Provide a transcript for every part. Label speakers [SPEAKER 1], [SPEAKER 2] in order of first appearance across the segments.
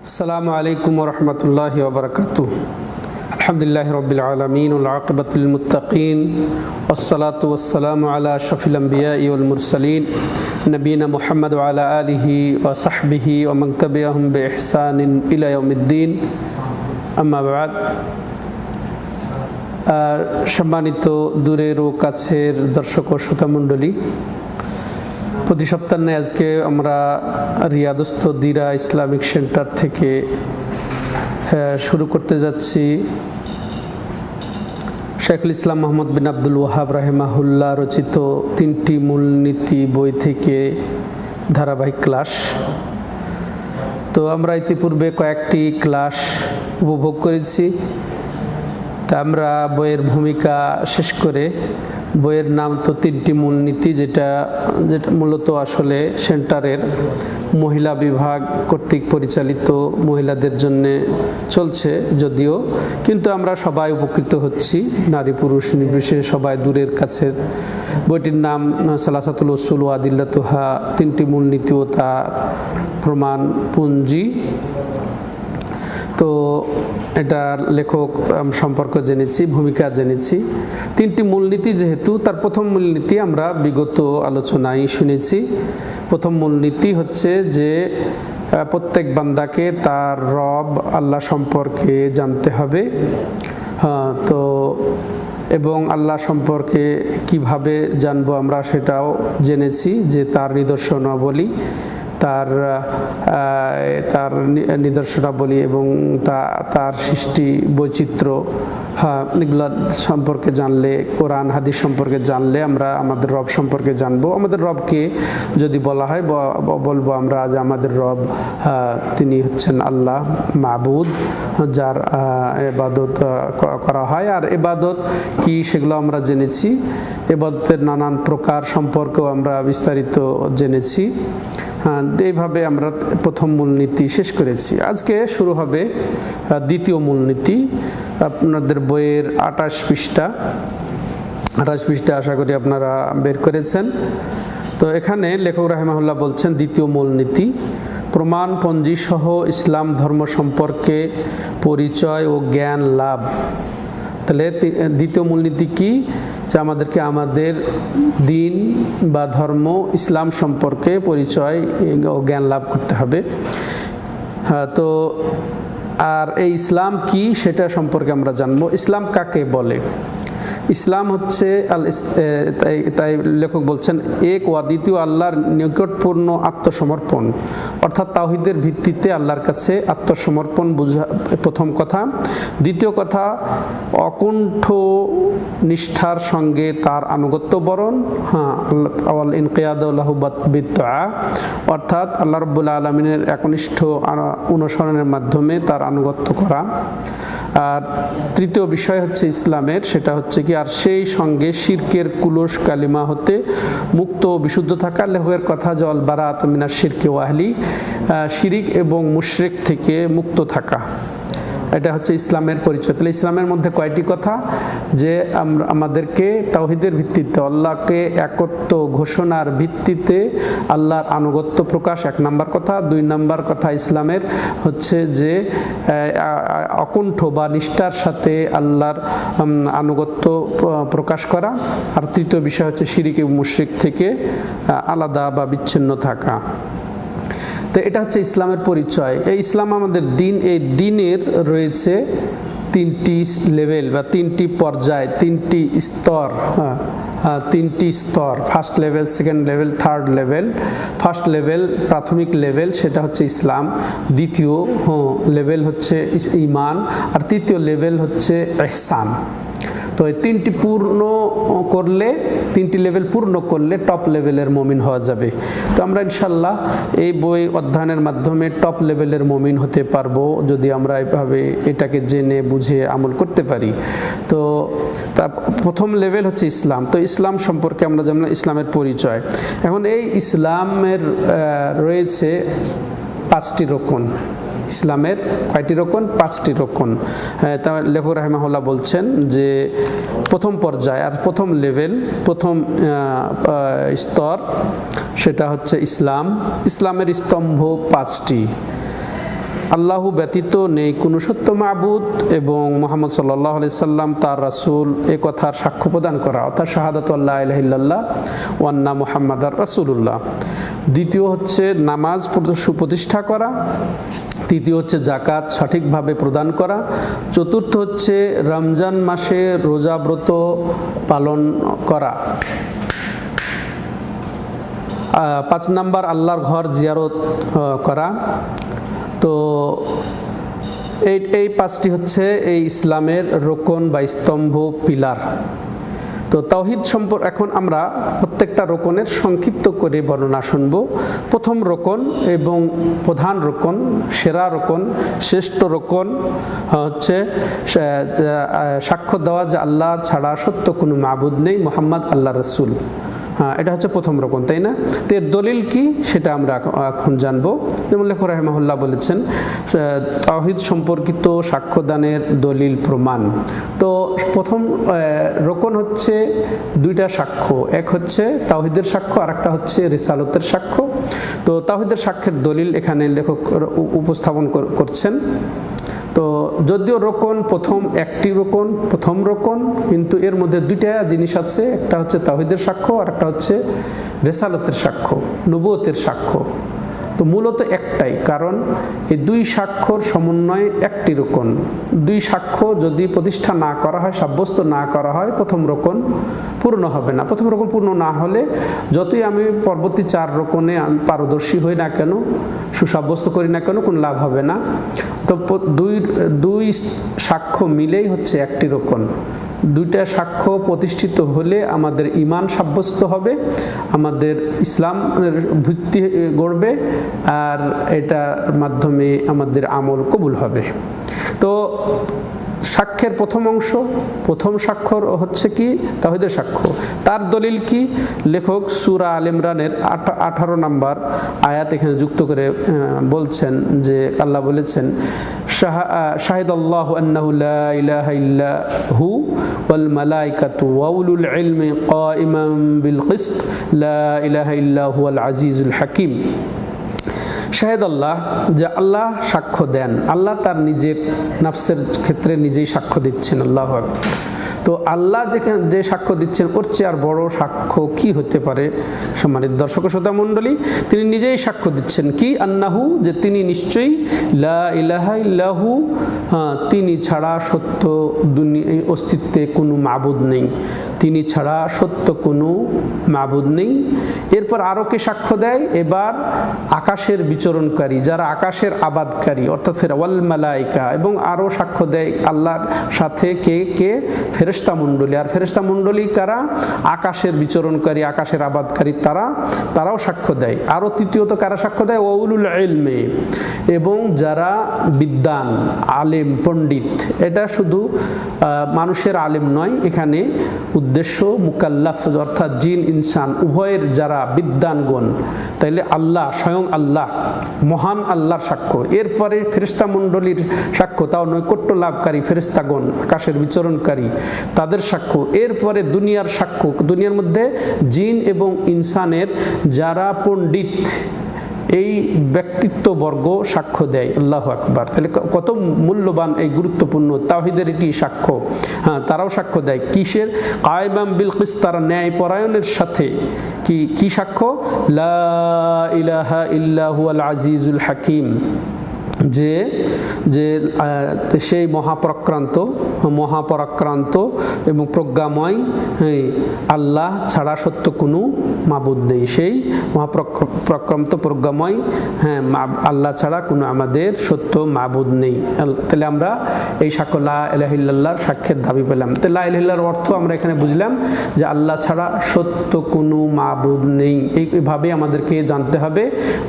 [SPEAKER 1] আসসালামু আলাইকুম ওয়া রাহমাতুল্লাহি ওয়া বারাকাতুহু। আলহামদুলিল্লাহি রাব্বিল আলামিন ওয়াল আকিবাতুল লিল মুত্তাকিন ওয়াসসালাতু ওয়াসসালামু আলা আশরাফিল আমবিয়াই ওয়াল মুরসালিন নবিয়িনা মুহাম্মদ ওয়া আলা আলিহি ওয়া সাহবিহি ওয়া মান তাবিআহুম বিইহসানিন ইলা ইয়াউমিদ্দিন। আম্মা বা'দ। সম্মানিত দূরের ও কাছের দর্শক ও শ্রোতা মণ্ডলী, প্রতি সপ্তাহে নিয়ে আজকে আমরা রিয়াদস্থ দিরা ইসলামিক সেন্টার থেকে শুরু করতে যাচ্ছি শেখুল ইসলাম মোহাম্মদ বিন আব্দুল ওয়াহাব রাহিমাহুল্লাহ রচিত 3টি মূলনীতি বই থেকে ধারাবাহিক ক্লাস। তো আমরা ইতিপূর্বে কয়েকটি ক্লাস উপভোগ করেছি। তা আমরা বইয়ের ভূমিকা শেষ করে, বইয়ের নাম তো 3টি মূলনীতি, যেটা মূলত আসলে সেন্টারের মহিলা বিভাগ কর্তৃক পরিচালিত, মহিলাদের জন্য চলছে যদিও, কিন্তু আমরা সবাই উপকৃত হচ্ছি, নারী পুরুষ নির্বিশেষে সবাই দূরের কাছের। বইটির নাম সালাসাতুল উসুল ওয়া আদিল্লাতুহা, 3টি মূলনীতি ও তার প্রমাণ পুঞ্জি। তো এটার লেখক সম্পর্কে জেনেছি, ভূমিকা জেনেছি। 3টি মূলনীতি যেহেতু, তার প্রথম মূলনীতি আমরা বিগত আলোচনায় শুনেছি। প্রথম মূলনীতি হচ্ছে যে প্রত্যেক বান্দাকে তার রব আল্লাহ সম্পর্কে জানতে হবে। তো এবং আল্লাহ সম্পর্কে কিভাবে জানবো আমরা সেটাও জেনেছি, যে তার নিদর্শনাবলী, তার নিদর্শনাবলী এবং তার সৃষ্টি বৈচিত্র্য, এগুলো সম্পর্কে জানলে, কোরআন হাদিস সম্পর্কে জানলে আমরা আমাদের রব সম্পর্কে জানবো। আমাদের রবকে যদি বলা হয়, বলবো আমরা যে আমাদের রব তিনি হচ্ছেন আল্লাহ মাবুদ, যার ইবাদত করা হয়। আর ইবাদত কি সেগুলো আমরা জেনেছি। ইবাদতের নানান প্রকার সম্পর্কেও আমরা বিস্তারিত জেনেছি। এইভাবে আমরা প্রথম মূলনীতি শেষ করেছি। আজকে শুরু হবে দ্বিতীয় মূলনীতি। আপনাদের বইয়ের 28 পৃষ্ঠা আশা করি আপনারা বের করেছেন। তো এখানে লেখক রাহিমাহুল্লাহ বলছেন, দ্বিতীয় মূলনীতি প্রমাণপঞ্জি সহ ইসলাম ধর্ম সম্পর্কে পরিচয় ও জ্ঞান লাভ। তাহলে দ্বিতীয় মূলনীতি কি? যে আমাদেরকে আমাদের দিন বা ধর্ম ইসলাম সম্পর্কে পরিচয় ও জ্ঞান লাভ করতে হবে। তো আর এই ইসলাম কি সেটা সম্পর্কে আমরা জানবো। ইসলাম কাকে বলে? ইসলাম হচ্ছে তাই লেখক বলছেন, এক ও দ্বিতীয় আল্লাহর নিকটপূর্ণ আত্মসমর্পণ, অর্থাৎ তাওহীদের ভিত্তিতে আল্লাহর কাছে আত্মসমর্পণ বোঝা প্রথম কথা। দ্বিতীয় কথা, অকুণ্ঠ নিষ্ঠার সঙ্গে তার আনুগত্য বরণ, আল্লাহ ইনকিয়াদ লাহু বিত্তাআ, অর্থাৎ আল্লাহ রাব্বুল আলামিনের একনিষ্ঠ অনুসরণের মাধ্যমে তার আনুগত্য করা। আর তৃতীয় বিষয় হচ্ছে ইসলামের, সেটা হচ্ছে কি, আর সেই সঙ্গে শিরকের কুলস কালিমা হতে মুক্ত ও বিশুদ্ধ থাকা। লেখকের কথা, যে আল বারাআতু মিনাশ শিরকি ওয়া আহলি, শিরিক এবং মুশরিক থেকে মুক্ত থাকা। এটা হচ্ছে ইসলামের পরিচয়। তাহলে ইসলামের মধ্যে কয়টি কথা? যে আমাদেরকে তাওহীদের ভিত্তিতে, আল্লাহকে একত্ব ঘোষণার ভিত্তিতে আল্লাহর আনুগত্য প্রকাশ, 1 নম্বর কথা। 2 নম্বর কথা ইসলামের হচ্ছে যে অকুণ্ঠ বা নিষ্ঠার সাথে আল্লাহর আনুগত্য প্রকাশ করা। আর তৃতীয় বিষয় হচ্ছে শিরিক এবং মুশরিক থেকে আলাদা বা বিচ্ছিন্ন থাকা। তো এটা হচ্ছে ইসলামের পরিচয়। এই ইসলাম আমাদের দিন, এই দিনের রয়েছে 3টি লেভেল বা 3টি পর্যায়, 3টি স্তর। 3টি স্তর, first level, second level, third level. First level প্রাথমিক লেভেল, সেটা হচ্ছে ইসলাম। দ্বিতীয় লেভেল হচ্ছে ঈমান। আর তৃতীয় লেভেল হচ্ছে ইহসান। তো এই 3টি পূর্ণ করলে, 3টি লেভেল পূর্ণ করলে টপ লেভেলের মুমিন হওয়া যাবে। তো আমরা ইনশাল্লাহ এই বই অধ্যয়নের মাধ্যমে টপ লেভেলের মুমিন হতে পারবো, যদি আমরা এইভাবে এটাকে জেনে বুঝে আমল করতে পারি। তো তার প্রথম লেভেল হচ্ছে ইসলাম। তো ইসলাম সম্পর্কে আমরা জানলাম, ইসলামের পরিচয়। এখন এই ইসলামের রয়েছে 5টি রকম। ইসলামের কয়টি রকম? 5টি রকম। তা লেখক রাহিমাহুল্লাহ বলছেন যে প্রথম পর্যায় আর প্রথম লেভেল, প্রথম স্তর, সেটা হচ্ছে ইসলাম। ইসলামের স্তম্ভ 5টি। আল্লাহ ব্যতীত নেই কোনো সত্য মাবুদ এবং মুহাম্মদ সাল্লাল্লাহু আলাইহি সাল্লাম তার রাসূল এই কথার সাক্ষ্য প্রদান করা, অর্থাৎ শাহাদাতু আল্লা ইলাহা ইল্লাল্লাহ ওয়া আন্না মুহাম্মাদার রাসূলুল্লাহ। দ্বিতীয় হচ্ছে নামাজ সুপ্রতিষ্ঠা করা। তৃতীয় হচ্ছে যাকাত সঠিকভাবে প্রদান করা। চতুর্থ হচ্ছে রমজান মাসে রোজা ব্রত পালন করা। 5 নাম্বার আল্লাহর ঘর জিয়ারত করা। তো এই 5টি হচ্ছে এই ইসলামের রোকন বা স্তম্ভ, পিলার। তো তাওহীদ সম্পর্কে এখন আমরা প্রত্যেকটা রোকনের সংক্ষিপ্ত করে বর্ণনা শুনব। প্রথম রোকন এবং প্রধান রোকন, সেরা রোকন, শ্রেষ্ঠ রোকন হচ্ছে সাক্ষ্য দেওয়া যে আল্লাহ ছাড়া সত্য কোনো মাবুদ নেই, মুহাম্মদ আল্লাহ রাসূল। হ্যাঁ, এটা হচ্ছে প্রথম রকম, তাই না? তো এর দলিল কি সেটা আমরা এখন জানবো। যেমন লেখক রাহিমাহুল্লাহ বলেছেন তাওহীদ সম্পর্কিত সাক্ষ্যদানের দলিল প্রমাণ। তো প্রথম রকম হচ্ছে 2টা সাক্ষ্য, এক হচ্ছে তাওহীদের সাক্ষ্য আর একটা হচ্ছে রিসালতের সাক্ষ্য। তো তাওহীদের সাক্ষ্যের দলিল এখানে লেখক উপস্থাপন করছেন। তো যদিও রোকন একটি রোকন, প্রথম রোকন, কিন্তু এর মধ্যে 2টা জিনিস আছে, একটা হচ্ছে তাওহীদের সাক্ষ্য আর একটা হচ্ছে রিসালাতের সাক্ষ্য, নবুয়তের সাক্ষ্য। তো মূলত একটাই, কারণ এই 2 সাক্ষ্যর সমন্বয়ে একটি রোকন। 2 সাক্ষ্য যদি প্রতিষ্ঠা না করা হয়, সাব্যস্ত না করা হয়, প্রথম রোকন পূর্ণ হবে না। প্রথম রোকন পূর্ণ না হলে যতই আমি পরবর্তী 4 রোকনে আমি পারদর্শী হই না কেন, সুসাব্যস্ত করি না কেন, কোনো লাভ হবে না। তো 2 সাক্ষ্য মিলেই হচ্ছে একটি রোকন। 2টা সাক্ষ্য প্রতিষ্ঠিত হলে আমাদের ঈমান সাব্যস্ত হবে, আমাদের ইসলামের ভিত্তি গড়বে, আর এটার মাধ্যমে আমাদের আমল কবুল হবে। তো সাক্ষ্যের প্রথম অংশ, প্রথম সাক্ষ্য হচ্ছে কি? তাওহীদের সাক্ষ্য। তার দলিল কি? লেখক সূরা আল ইমরানের 18 নম্বর আয়াত এখানে যুক্ত করে বলছেন যে আল্লাহ বলেছেন শাহিদাল্লাহু আন্নাহু লা ইলাহা ইল্লা হু ওয়াল মালাইকাতু ওয়া উলুল ইলমি কাইমান বিল কিসত লা ইলাহা ইল্লা হুয়াল আজিজুল হাকিম। শাহেদ আল্লাহ, যে আল্লাহ সাক্ষ্য দেন, আল্লাহ তার নিজের নাফসের ক্ষেত্রে নিজেই সাক্ষ্য দিচ্ছেন। আল্লাহু আকবার। তো আল্লাহ যে সাক্ষ্য দিচ্ছেন ওর চেয়ে আর বড় সাক্ষ্য কি হতে পারে? সম্মানিত দর্শক শ্রোতা মণ্ডলী, তিনি নিজেই সাক্ষ্য দিচ্ছেন কি? আন্নাহু, যে তিনি নিশ্চয়ই, লা ইলাহা ইল্লাহু, তিনি ছাড়া সত্য দুনিয়ায় অস্তিত্বে কোনো মাবুদ নেই, তিনি ছাড়া সত্য কোনো মাবুদ নেই। এরপর আরও কে সাক্ষ্য দেয়? এবার আকাশের বিচরণকারী, যারা আকাশের আবাদকারী, অর্থাৎ ওয়াল মালাইকা, এবং আরও সাক্ষ্য দেয় আল্লাহর সাথে কে? ফেরেশতা মণ্ডলী। আর ফেরেশতা মণ্ডলী কারা? আকাশের বিচরণকারী, আকাশের আবাদকারী, তারাও সাক্ষ্য দেয়। আরও তৃতীয়ত কারা সাক্ষ্য দেয়? ওয়াউলুল ইলমে, এবং যারা বিদ্বান, আলেম, পণ্ডিত। এটা শুধু মানুষের আলেম নয়, এখানে উদ্দেশ্য মুকাল্লাফ, অর্থাৎ জিন ইনসান উভয়ের যারা বিদ্বানগণ। তাইলে আল্লাহ, স্বয়ং আল্লাহ, মহান আল্লাহর সাক্ষ্য। এরপরে ফেরেশতা মণ্ডলীর সাক্ষ্য, তাও নৈকট্য লাভকারী ফেরেশতাগণ, আকাশের বিচরণকারী, তাদের সাক্ষ্য। এরপরে দুনিয়ার সাক্ষ্য, দুনিয়ার মধ্যে জিন এবং ইনসানের যারা পণ্ডিত, এই ব্যক্তিত্ববর্গ সাক্ষ্য দেয়। আল্লাহু আকবার। তাহলে কত মূল্যবান এই গুরুত্বপূর্ণ তাওহীদের এটি সাক্ষ্য। হ্যাঁ, তারাও সাক্ষ্য দেয় কিসের? কায়মান বিল কিসত, তারা ন্যায় পরায়ণের সাথে। কি সাক্ষ্য? লা ইলাহা ইল্লা হুয়াল আজিজুল হাকিম, যে সেই মহাপরাক্রান্ত এবং প্রজ্ঞাময় আল্লাহ ছাড়া সত্য কোনো মাবুদ নেই। সেই মহাপ্রাক্রান্ত প্রজ্ঞাময় আল্লাহ ছাড়া কোনো আমাদের সত্য মাবুদ নেই। তাহলে আমরা এই সাক্ষ্য লা ইলাহা ইল্লাল্লাহর সাক্ষ্যের দাবি পেলাম। তো লা ইলাহা ইল্লাল্লাহর অর্থ আমরা এখানে বুঝলাম যে আল্লাহ ছাড়া সত্য কোনো মাবুদ নেই। এইভাবে আমাদেরকে জানতে হবে,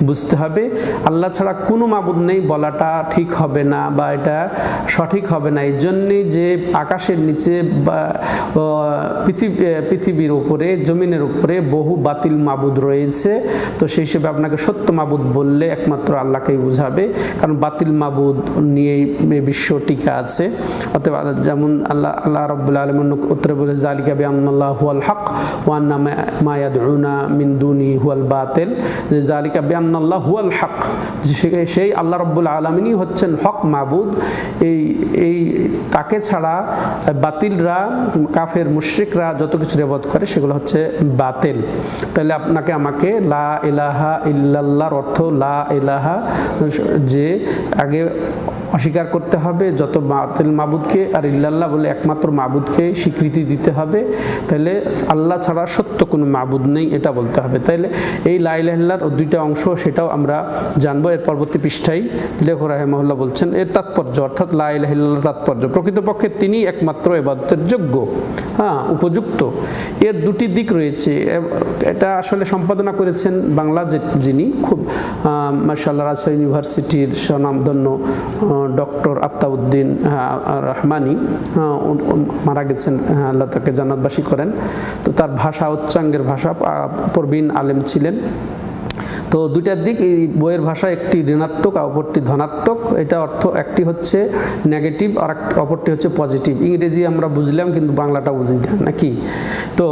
[SPEAKER 1] বুঝতে হবে। আল্লাহ ছাড়া কোনো মাবুদ নেই বলাটা ঠিক হবে না, বা এটা সঠিক হবে না। এই জন্যে যে আকাশের নিচে বা পৃথিবীর উপরে, জমিনের উপরে বহু বাতিল মাবুদ রয়েছে। তো সেই হিসেবে আপনাকে সত্য মাবুদ বললে একমাত্র আল্লাহকেই বুঝাবে, কারণ বাতিল মাবুদ নিয়েই বিশ্ব টিকে আছে। অতএব যেমন আল্লাহ রাব্বুল আলামিন উত্তরে বলে যালিকা বিআন্নাল্লাহু হুয়াল হক ওয়া আন্না মা ইয়াদউনা মিন দুনি হুয়াল বাতিল। যালিকা বিআন্নাল্লাহু হুয়াল হক, সেই আল্লাহ রাব্বুল আলামিনই হচ্ছেন হক মাবুদ, এই তাকে ছাড়া বাতিলরা, কাফের মুশরিকরা যত কিছু ইবাদত করে সেগুলো হচ্ছে বাতিল। তাহলে আমাকে লা ইলাহা ইল্লাল্লাহর অর্থ লা ইলাহা, যে আগে অস্বীকার করতে হবে যত বাতিল মাবুদকে, আর ইল্লাল্লাহ বলে একমাত্র মাবুদকে স্বীকৃতি দিতে হবে। তাহলে আল্লাহ ছাড়া সত্য কোনো মাবুদ নেই এটা বলতে হবে। তাহলে এই লা ইলাহা ইল্লাল্লাহর দুইটা অংশ, সেটাও আমরা জানবো। এর পরবর্তী পৃষ্ঠায় লেখক রাহিমাহুল্লাহ বলছেন এর তাৎপর্য, অর্থাৎ লা ইলাহা ইল্লাল্লাহর তাৎপর্য, প্রকৃতপক্ষে তিনি একমাত্র ইবাদতের যোগ্য, উপযুক্ত। এর দুটি দিক রয়েছে। এটা আসলে সম্পাদনা করেছেন বাংলা যিনি খুব মাশাআল্লাহ রাজশাহী ইউনিভার্সিটির স্বনামধন্য ডক্টর আত্তাউদ্দিন রহমানি, মারা গেছেন, আল্লাহ তাকে জান্নাতবাসী করেন। তো তার ভাষা, উচ্চাঙ্গের ভাষা, প্রবীণ আলেম ছিলেন। তো দুইটার দিক, এই বইয়ের ভাষা একটি ঋণাত্মক আর অপরটি ধনাত্মক। এটা অর্থ একটি হচ্ছে নেগেটিভ আর অপরটি হচ্ছে পজিটিভ। ইংরেজি আমরা বুঝলাম কিন্তু বাংলাটা বুঝি না নাকি? তো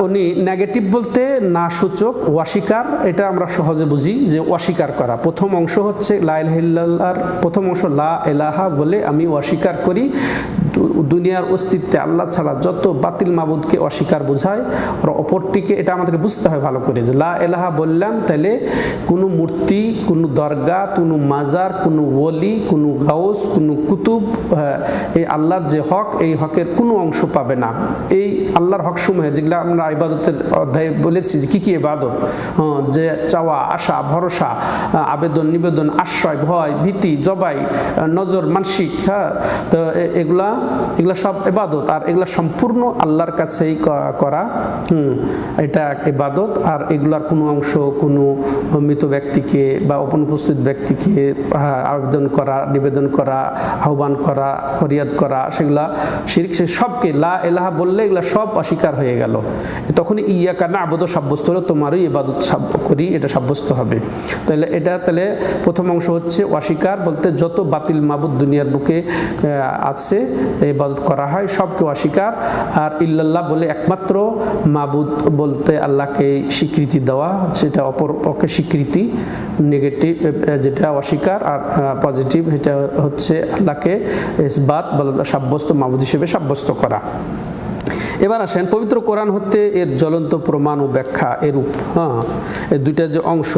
[SPEAKER 1] উনি নেগেটিভ বলতে না সূচক, অস্বীকার, এটা আমরা সহজে বুঝি যে অস্বীকার করা। প্রথম অংশ হচ্ছে লা ইলাহা ইল্লাল্লাহর প্রথম অংশ লা ইলাহা বলে আমি অস্বীকার করি দুনিয়ার অস্তিত্বে আল্লাহ ছাড়া যত বাতিল মাবুদকে অস্বীকার বোঝায়। আর অপরটিকে এটা আমাদেরকে বুঝতে হয় ভালো করে যে লা ইলাহা বললাম, তাহলে কোনো মূর্তি, কোনো দরগা, কোনো মাজার, কোনো ওলি, কোনো গাউস, কোনো কুতুব, এই আল্লাহর যে হক, এই হকের কোনো অংশ পাবে না। এই আল্লাহর হক সমূহের যেগুলো আমরা ইবাদতের অধ্যায়ে বলেছি যে কী কী ইবাদত, যে চাওয়া, আশা, ভরসা, আবেদন, নিবেদন, আশ্রয়, ভয়, ভীতি, জবাই, নজর, মানসিক, তো এগুলা সব ইবাদত। আর এগুলা সম্পূর্ণ আল্লাহর কাছেই করা, এটা ইবাদত। আর এগুলার কোনো অংশ কোনো মৃত ব্যক্তিকে বা অনুপস্থিত ব্যক্তিকে আবেদন করা, নিবেদন করা, আহ্বান করা, ফরিয়াদ করা, সেগুলা শিরক। সে সবকে লা ইলাহা বললে এগুলা সব অস্বীকার হয়ে গেল। তখনই ইয়াকা না'বুদু সাব্যস্ত হলো, তোমারই ইবাদত করি, এটা সাব্যস্ত হবে। তাহলে প্রথম অংশ হচ্ছে অস্বীকার বলতে যত বাতিল মাবুদ দুনিয়ার বুকে আছে ইবাদত করা হয় সবকে অস্বীকার। আর ইল্লাল্লাহ বলে একমাত্র মাবুদ বলতে আল্লাহকে স্বীকৃতি দেওয়া, সেটা অপর পক্ষে স্বীকৃতি। নেগেটিভ যেটা অস্বীকার, আর পজিটিভ এটা হচ্ছে আল্লাহকে ইসবাত সাব্যস্ত, মাবুদ হিসেবে সাব্যস্ত করা। এবার আসেন পবিত্র কোরআন হতে এর জ্বলন্ত প্রমাণ ও ব্যাখ্যা এরূপ। এই দুইটা যে অংশ,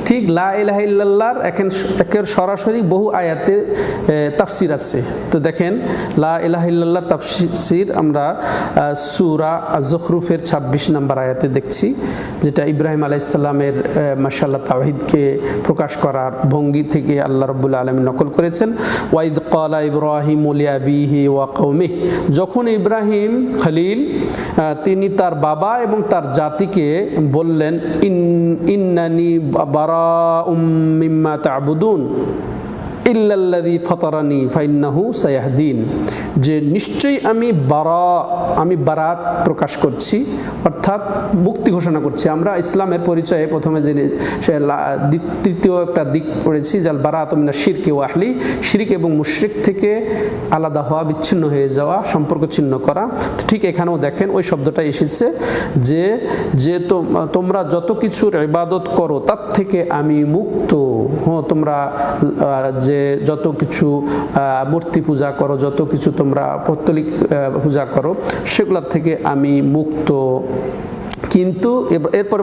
[SPEAKER 1] ঠিক লা ইলাহা ইল্লাল্লাহর একের সরাসরি বহু আয়াতে তাফসির আছে। তো দেখেন লা ইলাহা ইল্লাল্লাহর তাফসির আমরা সূরা আয-যুখরুফের 26 নম্বর আয়াতে দেখছি, যেটা ইব্রাহিম আলাইহিস সালামের মাশাআল্লাহ তাওহীদকে প্রকাশ করার ভঙ্গি থেকে আল্লাহ রাব্বুল আলামিন নকল করেছেন। ওয়াইদ ক্বালা ইব্রাহিমু লিআবিহি ওয়া কওমিহি, যখন ইব্রাহিম খলিল তিনি তার বাবা এবং তার জাতিকে বললেন ইন্নানি বারাউম মিম্মা তা'বুদুন ইল্লাল্লাযী ফাতারানি ফাইন্নাহু সায়াহদিন, যে নিশ্চয়ই আমি বারাত প্রকাশ করছি, অর্থাৎ মুক্তি ঘোষণা করছি। আমরা ইসলামের পরিচয়ে প্রথমে যে তৃতীয় একটা দিক পড়েছি, যাল বারাত মিনাশ শিরকি ওয়া আহলি, শিরক এবং মুশরিক থেকে আলাদা হওয়া, বিচ্ছিন্ন হয়ে যাওয়া, সম্পর্ক ছিন্ন করা। ঠিক এখানেও দেখেন ওই শব্দটা এসেছে যে তোমরা যত কিছুর ইবাদত করো তার থেকে আমি মুক্ত। তোমরা যে যত কিছু মূর্তি পূজা করো, যত কিছু তোমরা পৌত্তলিক পূজা করো, সেগুলোর থেকে আমি মুক্ত। কিন্তু এরপর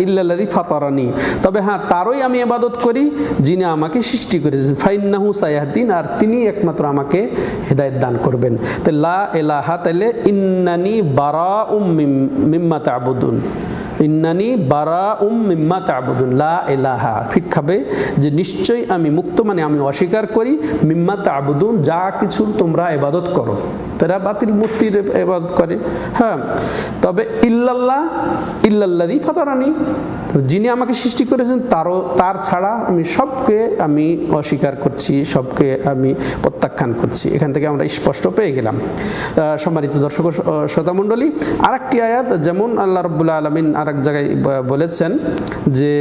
[SPEAKER 1] ইল্লাল্লাযী ফাতারানি, তবে তারই আমি ইবাদত করি যিনি আমাকে সৃষ্টি করেছেন, ফাইন্নাহু সায়াহদিন, আর তিনি একমাত্র আমাকে হেদায়েত দান করবেন। তো লা ইলাহা, তাহলে ইন্নানি বারাউম মিম্মা তা'বুদুন, ইন্নানি বারাউম মিম্মা তা'বুদুন, লা ইলাহা ফিট খাবে যে নিশ্চয়ই আমি মুক্ত, মানে আমি অস্বীকার করি, মিম্মা তা'বুদুন যা কিছু তোমরা ইবাদত করো। তারা বাতিল মূর্তির ইবাদত করে। তবে ইল্লাল্লাযী ফাতারানি, যিনি আমাকে সৃষ্টি করেছেন তার ছাড়া আমি সবকে আমি অস্বীকার করছি, সবকে আমি প্রত্যাখ্যান করছি। এখান থেকে আমরা স্পষ্ট পেয়ে গেলাম। সম্মানিত দর্শক শ্রোতামণ্ডলী, আরেকটি আয়াত যেমন আল্লাহ রাব্বুল আলামিন আরেক জায়গায় বলেছেন যে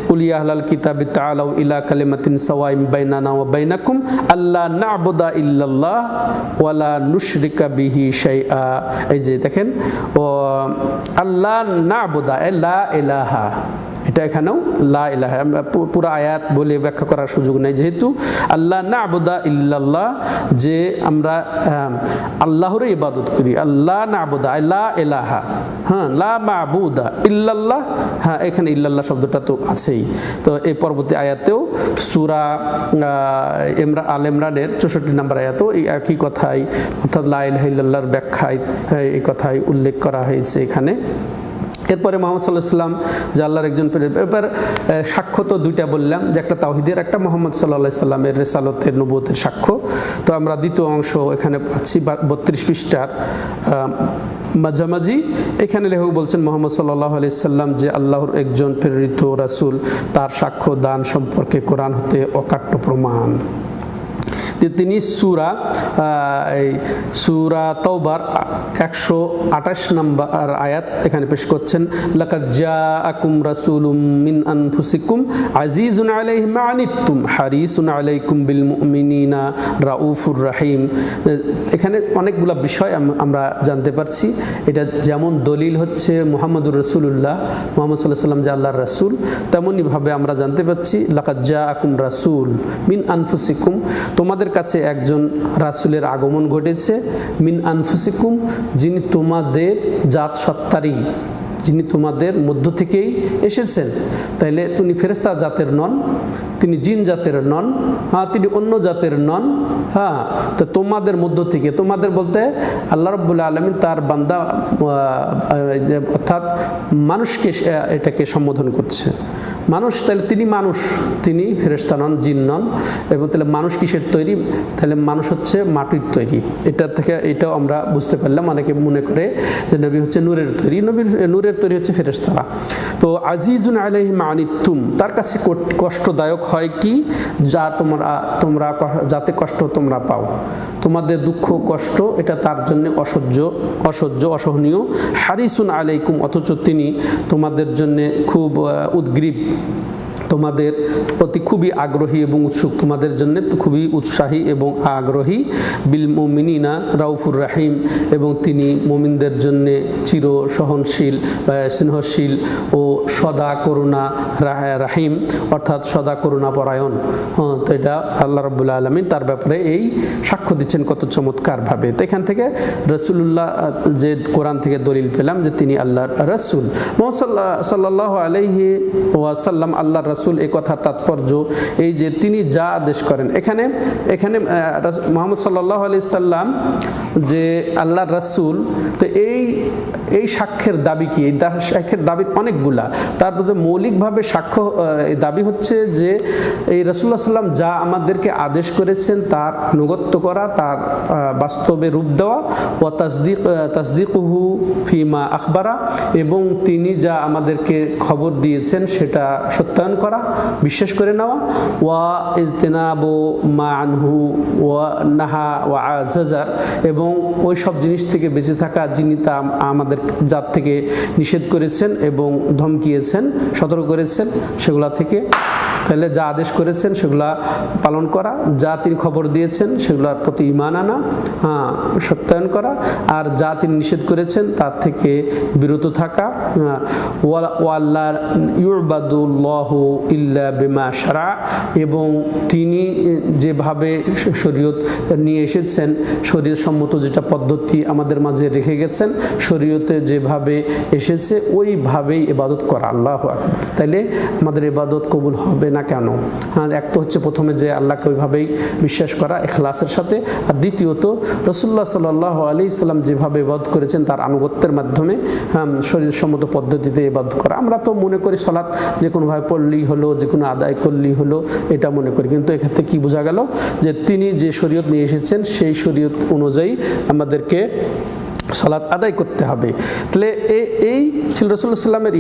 [SPEAKER 1] কুল ইয়া আহলাল কিতাবি তাআলাউ ইলা কালিমাতিন সাওয়াইন বাইনানা ওয়া বাইনাকুম আল্লা না'বুদা ইল্লাল্লাহ ওয়া লা নুশরিকা বিহি শাইআ। এই যে দেখেন ও আল্লাহ না'বুদা, লা ইলাহা, এটা এটা এখানেও লা ইলাহা, পুরো আয়াত বলে ব্যাখ্যা করার সুযোগ নেই, যেহেতু আল্লাহ না'বুদা ইল্লাল্লাহ, যে আমরা আল্লাহর ইবাদত করি। আল্লাহ না'বুদা লা ইলাহা, হ্যাঁ, লা মা'বুদা ইল্লাল্লাহ, হ্যাঁ, এখানে ইল্লাল্লাহ শব্দটা তো আছেই। তো এই পরবর্তী আয়াতেও সূরা আল ইমরানের 64 নম্বর আয়াতেও এই একই কথাই, অর্থাৎ লা ইলাহা ইল্লাল্লাহর ব্যাখ্যায় এই কথাই উল্লেখ করা হয়েছে এখানে। এরপরে মুহাম্মদ সাল্লাল্লাহু আলাইহি ওয়াসাল্লাম যে আল্লাহর একজন প্রেরিত। এবার সাক্ষ্য তো দুইটা বললাম, যে একটা তাওহীদের, একটা মুহাম্মদ সাল্লাল্লাহু আলাইহি ওয়াসাল্লামের রিসালাতের নবুয়তের সাক্ষ্য। তো আমরা দ্বিতীয় অংশ এখানে পাচ্ছি 32 পৃষ্ঠার মাঝামাঝি। এখানে লেখক বলছেন মুহাম্মদ সাল্লাল্লাহু আলাইহি ওয়াসাল্লাম যে আল্লাহর একজন প্রেরিত রাসূল, তার সাক্ষ্য দান সম্পর্কে কোরআন হতে অকাট্য প্রমাণ। তিনি সূরা তাওবার 128 নম্বর আয়াত এখানে পেশ করছেন, লাকাদ জাআকুম রাসূলুম মিন আনফুসিকুম আজিজুন আলাইহি মা আনিতুম হারিসুন আলাইকুম বিল মুমিনিনা রাউফুর রাহিম। এখানে অনেকগুলো বিষয় আমরা জানতে পারছি। এটা যেমন দলিল হচ্ছে মুহাম্মদুর রাসূলুল্লাহ, মুহাম্মদ সাল্লাল্লাহু আলাইহি ওয়াসাল্লাম যে আল্লাহর রাসূল, তেমনিভাবে আমরা জানতে পারছি লাকাদ জাআকুম রাসূল মিন আনফুসিকুম, তোমাদের কাছে একজন রাসূলের আগমন ঘটেছে, মিন আনফুসিকুম, যিনি তোমাদের জাত সত্তারই, যিনি তোমাদের মধ্য থেকেই এসেছেন। তাইলে তিনি ফেরেশতা জাতের নন, তিনি জিন জাতের নন, হ্যাঁ, তিনি অন্য জাতের নন, হ্যাঁ। তো তোমাদের মধ্য থেকে, তোমাদের বলতে আল্লাহ রাব্বুল আলামিন তার বান্দা অর্থাৎ মানুষকে এটাকে সম্বোধন করছে, মানুষ। তাহলে তিনি মানুষ, তিনি ফেরেশতা নন, জিন নন। এবং তাহলে মানুষ কিসের তৈরি? তাহলে মানুষ হচ্ছে মাটির তৈরি। এটা থেকে এটাও আমরা বুঝতে পারলাম। অনেকে মনে করে যে নবী হচ্ছে নূরের তৈরি, নূরের তৈরি হচ্ছে ফেরেশতারা। তো আজিজুন আলাইহি মা আনিতুম, তার কাছে কষ্টদায়ক হয় কি, যা তোমরা যাতে কষ্ট তোমরা পাও, তোমাদের দুঃখ কষ্ট এটা তার জন্য অসহনীয়। হারিসুন আলাইকুম, অথচ তিনি তোমাদের জন্য খুব উদ্গ্রীব, তোমাদের প্রতি খুবই আগ্রহী এবং উৎসুক, তোমাদের জন্য খুবই উৎসাহী এবং আগ্রহী। বিল মুমিনিনা রাউফুর রাহিম, এবং তিনি মুমিনদের জন্য চির সহনশীল, স্নেহশীল ও সদা করুণা রাহিম, অর্থাৎ সদা করুণা পরায়ণ। হ্যাঁ, তো এটা আল্লাহ রাব্বুল আলামিন তার ব্যাপারে এই সাক্ষ্য দিচ্ছেন কত চমৎকারভাবে। তো এখান থেকে রাসূলুল্লাহ যে কোরআন থেকে দলিল পেলাম যে তিনি আল্লাহর রাসূল। মুহাম্মদ সাল্লাল্লাহু আলাইহি ওয়াসাল্লাম আল্লাহর রাসূল, এই কথার তাৎপর্য এই যে তিনি যা আদেশ করেন। এখানে মুহাম্মদ সাল্লাল্লাহু আলাইহি সাল্লাম যে আল্লাহর রাসূল, তো এই সাক্ষ্যের দাবি কি? এই সাক্ষ্যের দাবি অনেকগুলা। তার মধ্যে মৌলিকভাবে সাক্ষ্য দাবি হচ্ছে যে এই রাসূলুল্লাহ সাল্লাম যা আমাদেরকে আদেশ করেছেন তার আনুগত্য করা, তার বাস্তবে রূপ দেওয়া, ওয়া তাসদিকুহু ফিমা আখবারা, এবং তিনি যা আমাদেরকে খবর দিয়েছেন সেটা সত্যায়ন করা, বিশ্বাস করে নেওয়া। ওয়া ইজতিনাবু মা আনহু ওয়া নাহা ওয়া আযাজার, এবং ওই সব জিনিস থেকে বেঁচে থাকা যিনি তা আমাদের জাত থেকে নিষেধ করেছেন এবং ধমকিয়েছেন, সতর্ক করেছেন সেগুলা থেকে। তাহলে যা আদেশ করেছেন সেগুলা পালন করা, যা তিনি খবর দিয়েছেন সেগুলোর প্রতি ঈমান আনা, হ্যাঁ, সত্যায়ন করা, আর যা তিনি নিষেধ করেছেন তার থেকে বিরত থাকা। ওয়াল্লা ইউবাদুল্লাহু ইল্লা বিমা শারা, এবং তিনি যেভাবে শরীয়ত নিয়ে এসেছেন, শরীয়ত সম্মত যেটা পদ্ধতি আমাদের মাঝে রেখে গেছেন, শরীয়তে যেভাবে এসেছে ওইভাবেই ইবাদত করা। আল্লাহু আকবার। তাইলে আমাদের ইবাদত কবুল হবে না কেন? হ্যাঁ, এক তো হচ্ছে প্রথমে যে আল্লাহকে ওইভাবেই বিশ্বাস করা ইখলাসের সাথে, আর দ্বিতীয়ত রাসূলুল্লাহ সাল্লাল্লাহু আলাইহি সাল্লাম যেভাবে ইবাদত করেছেন তার আনুগত্যের মাধ্যমে, শরীয়তসম্মত পদ্ধতিতে ইবাদত করা। আমরা তো মনে করি সালাত যে কোনোভাবে পড়লেই হলো, যে কোনো আদায় করলেই হলো, এটা মনে করি। কিন্তু এক্ষেত্রে কি বোঝা গেল যে তিনি যে শরীয়ত নিয়ে এসেছেন সেই শরীয়ত অনুযায়ী আমাদেরকে সালাত আদায় করতে হবে। তাহলে এই ছিল রাসূলুল্লাহ সাল্লামের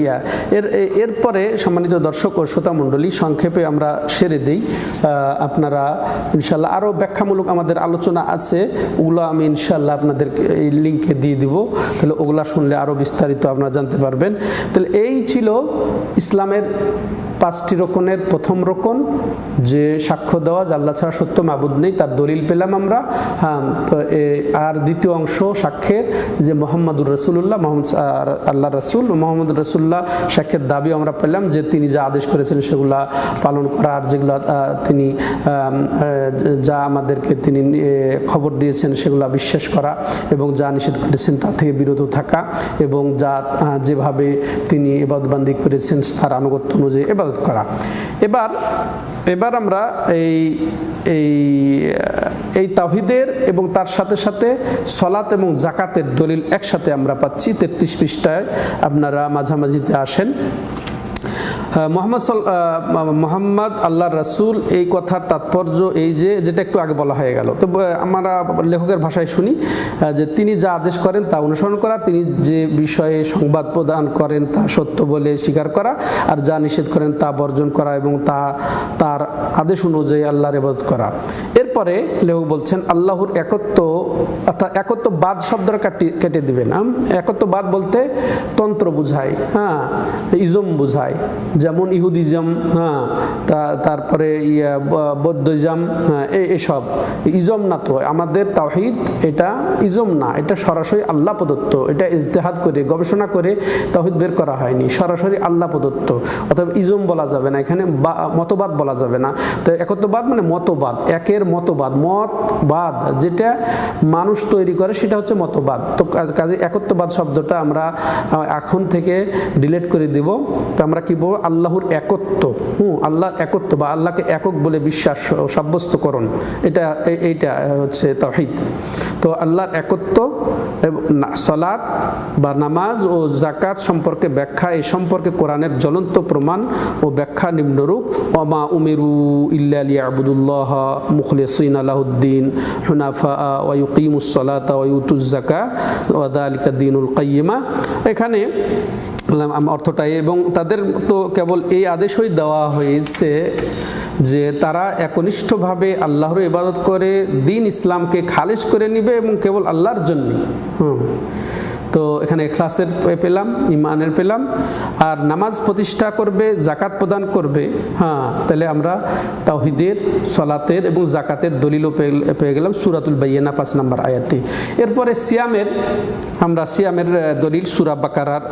[SPEAKER 1] এরপরে সম্মানিত দর্শক ও শ্রোতা মণ্ডলী, সংক্ষেপে আমরা সেরে দিই। আপনারা ইনশাল্লাহ আরও ব্যাখ্যামূলক আমাদের আলোচনা আছে, ওগুলো আমি ইনশাল্লাহ আপনাদেরকে এই লিঙ্কে দিয়ে দিব। তাহলে ওগুলা শুনলে আরও বিস্তারিত আপনারা জানতে পারবেন। তাহলে এই ছিল ইসলামের 5টি রকনের প্রথম রকন যে সাক্ষ্য দেওয়া যে আল্লাহ ছাড়া সত্য মাবুদ নেই, তার দলিল পেলাম আমরা। হ্যাঁ, তো আর দ্বিতীয় অংশ সাক্ষ্যের যে মোহাম্মদুর রাসূলুল্লাহ, আল্লাহ রাসূল মোহাম্মদ রাসূলুল্লাহ সাক্ষ্যের দাবি আমরা পেলাম যে তিনি যা আদেশ করেছেন সেগুলা পালন করা, আর যেগুলা তিনি যা আমাদেরকে তিনি খবর দিয়েছেন সেগুলা বিশ্বাস করা, এবং যা নিষেধ করেছেন তা থেকে বিরত থাকা, এবং যা যেভাবে তিনি ইবাদতবন্দি করেছেন তার আনুগত্য অনুযায়ী ইবাদত করা। এবার আমরা এই তাওহীদের এবং তার সাথে সাথে সালাত এবং যাকাতের দলিল একসাথে আমরা পাচ্ছি। 33 পৃষ্ঠায় আপনারা মাঝামাঝিতে আসেন। মোহাম্মদ আল্লাহর রাসূল, এই কথার তাৎপর্য এই যে যেটা একটু আগে বলা হয়ে গেল। তো আমরা লেখকের ভাষায় শুনি যে তিনি যা আদেশ করেন তা অনুসরণ করা, তিনি যে বিষয়ে সংবাদ প্রদান করেন তা সত্য বলে স্বীকার করা, আর যা নিষেধ করেন তা বর্জন করা এবং তার আদেশ অনুযায়ী আল্লাহর ইবাদত করা। এরপরে লেখক বলছেন আল্লাহর একত্ব, অর্থাৎ একত্ববাদ শব্দটা কেটে দিবেন। একত্ববাদ বলতে তন্ত্র বুঝায়, হ্যাঁ, ইজম বুঝায়, যেমন ইহুদিজম, হ্যাঁ, তারপরে বৌদ্ধজম, হ্যাঁ, এসব ইজম না। তো আমাদের তাওহীদ এটা ইজম না, এটা সরাসরি আল্লাহ প্রদত্ত, এটা ইজতিহাদ করে গবেষণা করে তাওহীদ বের করা হয়নি, সরাসরি আল্লাহ প্রদত্ত। অথবা ইজম বলা যাবে না, এখানে মতবাদ বলা যাবে না। তো একত্ববাদ মানে মতবাদ, একের মতবাদ, মতবাদ যেটা মানুষ তৈরি করে সেটা হচ্ছে মতবাদ। তো কাজে একত্ববাদ শব্দটা আমরা এখন থেকে ডিলিট করে দিব। তো আমরা কি বলবো? আল্লাহর একত্ব, আল্লাহর একত্ব বা আল্লাহকে একক বলে বিশ্বাস সাব্যস্তকরণ, এইটা হচ্ছে তাওহীদ। তো আল্লাহর একত্ব, সালাত বা নামাজ ও যাকাত সম্পর্কে ব্যাখ্যা, এই সম্পর্কে কোরআনের জ্বলন্ত প্রমাণ ও ব্যাখ্যা নিম্নরূপ: ওয়া উমিরু ইল্লা লিয়াবুদুল্লাহ মুখলিসিনা লাহুদ্দিন হুনাফা ওয়া ইউকিমুস সালাতা ওয়া ইউতুজ যাকাত ওয়া যালিকা দীনুল কাইয়্যিমা। এখানে অর্থটাই, এবং তাদের তো কেবল এই আদেশই দেওয়া হয়েছে যে তারা একনিষ্ঠভাবে আল্লাহর ইবাদত করে দ্বীন ইসলামকে খালিস করে নিবে এবং কেবল আল্লাহর জন্য। তো এখানে ইখলাসের পেলাম, ইমানের পেলাম, আর নামাজ প্রতিষ্ঠা করবে, যাকাত প্রদান করবে। হ্যাঁ, তাহলে আমরা তাওহীদের, সালাতের এবং যাকাতের দলিলও পেয়ে গেলাম সূরাতুল বাইয়িনা 5 নম্বর আয়াতে। এরপরে সিয়ামের দলিল সূরা বাকারার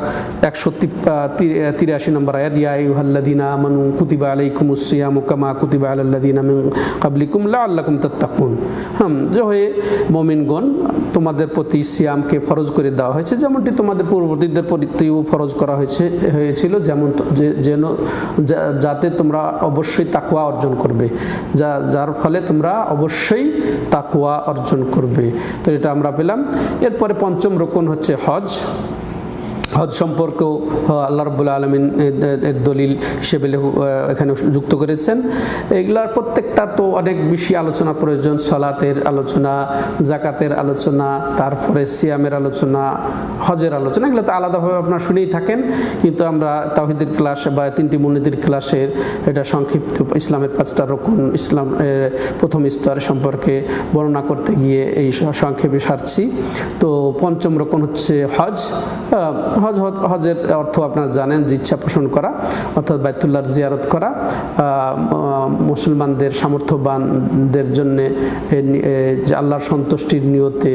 [SPEAKER 1] 183 নম্বর আয়াত: ইয়া আইয়ুহাল্লাযীনা আমানু কুতিবা আলাইকুমুস সিয়ামু কামা কুতিবা আলাল্লাযীনা মিন ক্বাবলিকুম লাআল্লাকুম তাত্তাকুন। যে হয়ে মুমিনগণ, তোমাদের প্রতি সিয়ামকে ফরজ করে দেওয়া হয়েছে যেমনটি তোমাদের পূর্ববর্তীদের প্রতিও ফরজ করা হয়েছিল, যেমন যেন যাতে তোমরা অবশ্যই তাকওয়া অর্জন করবে, যার ফলে তোমরা অবশ্যই তাকওয়া অর্জন করবে। তো এটা আমরা পেলাম। এরপরে পঞ্চম রকন হচ্ছে হজ। হজ সম্পর্কেও আল্লাহ রাব্বুল আলামিন এর দলিল হিসেবে এখানে যুক্ত করেছেন। এগুলার প্রত্যেকটা তো অনেক বেশি আলোচনা প্রয়োজন। সালাতের আলোচনা, যাকাতের আলোচনা, তারপরে সিয়ামের আলোচনা, হজের আলোচনা, এগুলো তো আলাদাভাবে আপনারা শুনেই থাকেন, কিন্তু আমরা তাওহীদের ক্লাস বা 3টি মূলনীতির ক্লাসের এটা সংক্ষিপ্ত ইসলামের 5টা রকন, ইসলাম প্রথম স্তর সম্পর্কে বর্ণনা করতে গিয়ে এই সংক্ষেপে সারছি। তো পঞ্চম রকন হচ্ছে হজ। হজের অর্থ আপনারা জানেন যে ইচ্ছা পোষণ করা, অর্থাৎ বাইতুল্লাহর জিয়ারত করা। মুসলমানদের, সামর্থ্যবানদের জন্য যে আল্লাহর সন্তুষ্টির নিয়তে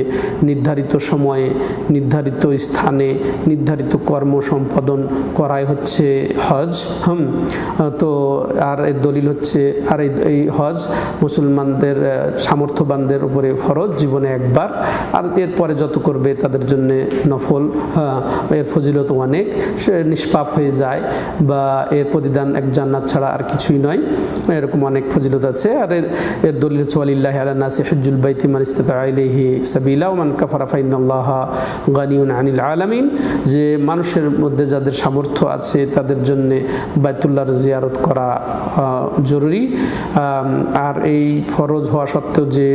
[SPEAKER 1] নির্ধারিত সময়ে, নির্ধারিত স্থানে, নির্ধারিত কর্ম সম্পাদন করাই হচ্ছে হজ। তো আর এর দলিল হচ্ছে, আর এই হজ মুসলমানদের, সামর্থ্যবানদের উপরে ফরজ, জীবনে একবার, আর এরপরে যত করবে তাদের জন্য নফল। এর ফজিলত অনেক, সে নিষ্পাপ হয়ে যায়, বা এর প্রতিদান এক জান্নাত ছাড়া আর কিছুই নয়, এরকম অনেক ফজিলত আছে। আর এর দলিল হচ্ছে ওয়ালিল্লাহি আলা নাসি হিজ্জুল বাইতি মান ইসতাতা ইলাইহি সাবিলা ওয়া মান কাফারা ফাইন্নাল্লাহা গানিয়ুন আনিল আলামিন, যে মানুষের মধ্যে যাদের সামর্থ্য আছে তাদের জন্য বাইতুল্লাহর জিয়ারত করা জরুরি। আর এই ফরজ হওয়া সত্ত্বেও যে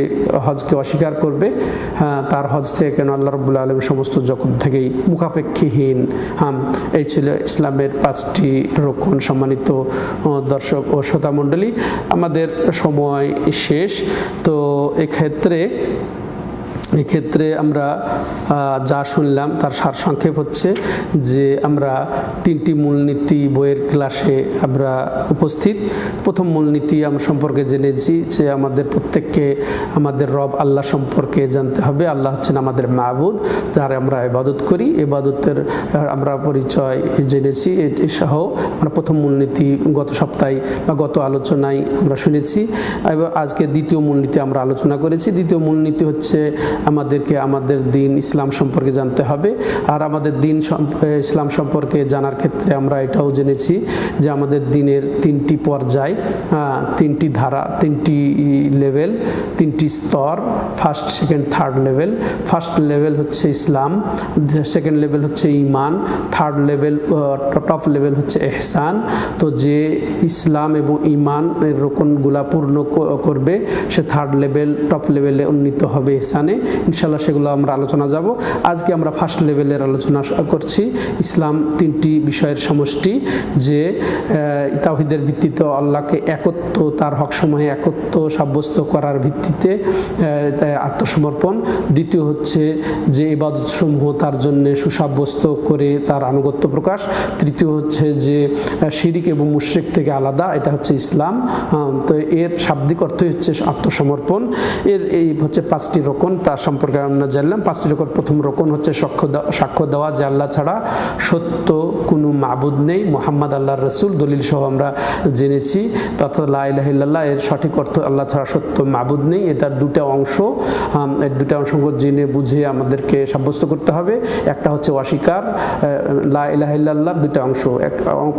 [SPEAKER 1] হজকে অস্বীকার করবে, তার হজ থেকে কেন আল্লাহ রাব্বুল আলামিন সমস্ত জগৎ থেকেই মুখাপেক্ষীহীন। এই ছিল ইসলামের 5টি রকন। সম্মানিত দর্শক ও শ্রোতা মণ্ডলী, আমাদের সময় শেষ। তো এক্ষেত্রে এক্ষেত্রে আমরা যা শুনলাম তার সারসংক্ষেপ হচ্ছে যে আমরা 3টি মূলনীতি বইয়ের ক্লাসে আমরা উপস্থিত। প্রথম মূলনীতি আমরা সম্পর্কে জেনেছি যে আমাদের প্রত্যেককে আমাদের রব আল্লাহ সম্পর্কে জানতে হবে। আল্লাহ হচ্ছেন আমাদের মাবুদ, যার আমরা ইবাদত করি। ইবাদতের আমরা পরিচয় জেনেছি। এটি সহ আমরা প্রথম মূলনীতি গত সপ্তাহে বা গত আলোচনায় আমরা শুনেছি। এবং আজকে দ্বিতীয় মূলনীতি আমরা আলোচনা করেছি। দ্বিতীয় মূলনীতি হচ্ছে আমাদেরকে আমাদের দিন ইসলাম সম্পর্কে জানতে হবে। আর আমাদের দিন ইসলাম সম্পর্কে জানার ক্ষেত্রে আমরা এটাও জেনেছি যে আমাদের দিনের 3টি পর্যায়, 3টি ধারা, 3টি লেভেল, 3টি স্তর, first, second, third level. First level হচ্ছে ইসলাম, সেকেন্ড লেভেল হচ্ছে ঈমান, থার্ড লেভেল টপ লেভেল হচ্ছে ইহসান। তো যে ইসলাম এবং ঈমান এর রোকনগুলা পূর্ণ করবে সে থার্ড লেভেল টপ লেভেলে উন্নীত হবে ইহসানে। ইনশাআল্লাহ সেগুলো আমরা আলোচনা যাব। আজকে আমরা ফার্স্ট লেভেলের আলোচনা করছি। ইসলাম 3টি বিষয়ের সমষ্টি, যে তাওহীদের ভিত্তিতে আল্লাহকে একত্ব, তার হকসমূহে একত্ব সাব্যস্ত করার ভিত্তিতে আত্মসমর্পণ। দ্বিতীয় হচ্ছে যে ইবাদতসমূহ তার জন্য সুসাব্যস্ত করে তার আনুগত্য প্রকাশ। তৃতীয় হচ্ছে যে শিরিক এবং মুশরিক থেকে আলাদা, এটা হচ্ছে ইসলাম। তো এর শাব্দিক অর্থই হচ্ছে আত্মসমর্পণ। এই হচ্ছে 5টি রোকন, তার সম্পর্কে আমরা জানলাম। 5টি রোকন, প্রথম রোকন হচ্ছে সাক্ষ্য দেওয়া যে আল্লাহ ছাড়া সত্য কোনো মাবুদ নেই, মুহাম্মদ আল্লাহর রাসূল, দলিল সহ আমরা জেনেছি। তথা লা ইলাহা ইল্লাল্লাহ এর সঠিক অর্থ আল্লাহ ছাড়া সত্য মাবুদ নেই। এটার 2টা অংশ, এর 2টা অংশ জেনে বুঝে আমাদেরকে সাব্যস্ত করতে হবে। একটা হচ্ছে অস্বীকার, লা ইলাহা ইল্লাল্লাহর 2টা অংশ।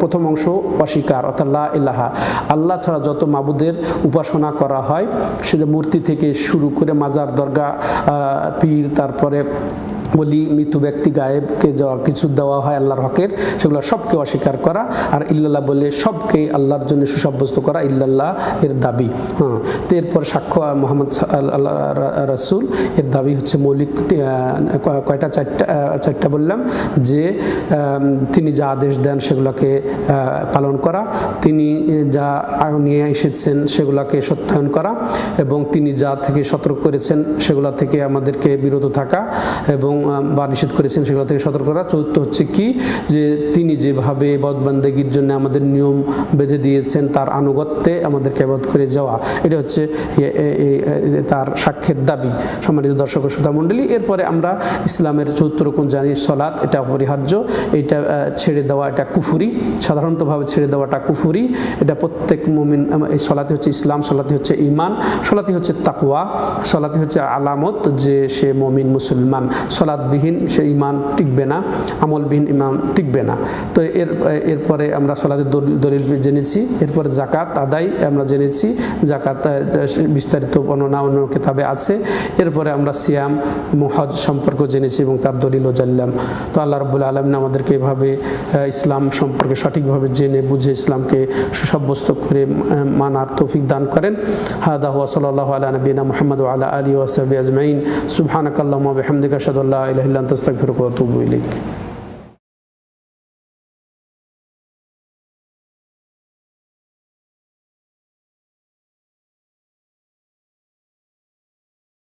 [SPEAKER 1] প্রথম অংশ অস্বীকার, অর্থাৎ লা ইলাহা, আল্লাহ ছাড়া যত মাবুদের উপাসনা করা হয়, সেটা মূর্তি থেকে শুরু করে মাজার, দরগা, পীর, তারপরে বলি, মৃত ব্যক্তি, গায়েবকে যা কিছু দেওয়া হয় আল্লাহর হকের, সেগুলো সবকে অস্বীকার করা। আর ইল্লাল্লাহ বলে সবকে আল্লাহর জন্য সুসাব্যস্ত করা, ইল্লাল্লাহ এর দাবি। তো এরপর সাক্ষ্য মুহাম্মদ আল্লাহ রাসূল এর দাবি হচ্ছে মৌলিক কয়টা, 4টা বললাম, যে তিনি যা আদেশ দেন সেগুলোকে পালন করা, তিনি যা নিয়ে এসেছেন সেগুলোকে সত্যায়ন করা, এবং তিনি যা থেকে সতর্ক করেছেন সেগুলো থেকে আমাদেরকে বিরত থাকা, এবং বা নিষেধ করেছেন সেগুলো থেকে সতর্ক করা। চতুর্থ হচ্ছে কি, যে তিনি যেভাবে ইবাদত বান্দেগীর জন্য আমাদের নিয়ম বেঁধে দিয়েছেন তার আনুগত্যে আমাদেরকে ইবাদত করে যাওয়া, এটা হচ্ছে তার সাক্ষ্যের দাবি। সম্মানিত দর্শক ও শ্রোতা মণ্ডলী, এরপরে আমরা ইসলামের 4th রকম জানি। সলাৎ, এটা অপরিহার্য, এটা ছেড়ে দেওয়া এটা কুফুরি, সাধারণতভাবে ছেড়ে দেওয়াটা কুফুরি। এটা প্রত্যেক মুমিন, এই সলাতে হচ্ছে ইসলাম, সলাতে হচ্ছে ঈমান, সলাতে হচ্ছে তাকওয়া, সলাতে হচ্ছে আলামত যে সে মুমিন মুসলমান। সলাৎবিহীন সে ঈমান টিকবে না, আমলবিহীন ঈমান টিকবে না। তো এরপরে আমরা সলাতের দলিল জেনেছি। এরপরে যাকাত আদায় আমরা জেনেছি, যাকাত বিস্তারিত বর্ণনা অন্য কিতাবে আছে। এরপরে আমরা সিয়াম এবং হজ সম্পর্ক জেনেছি এবং তার দলিলও জানলাম। তো আল্লাহ রাব্বুল আলামিন আমাদেরকে এভাবে ইসলাম সম্পর্কে সঠিকভাবে জেনে বুঝে ইসলামকে সুসাব্যস্ত করে মানার তৌফিক দান করেন। হাদা ওয়া সাল্লাল্লাহু আলা নবিয়িনা মুহাম্মদ ওয়া আলা আলিহি ওয়া সাহবিহি আজমাইন। সুবহানাকাল্লাহুম্মা ওয়া বিহামদিকা আশহাদু আল্লা ইলাহা ইল্লা আনতা আস্তাগফিরুকা ওয়া আতুবু ইলাইক।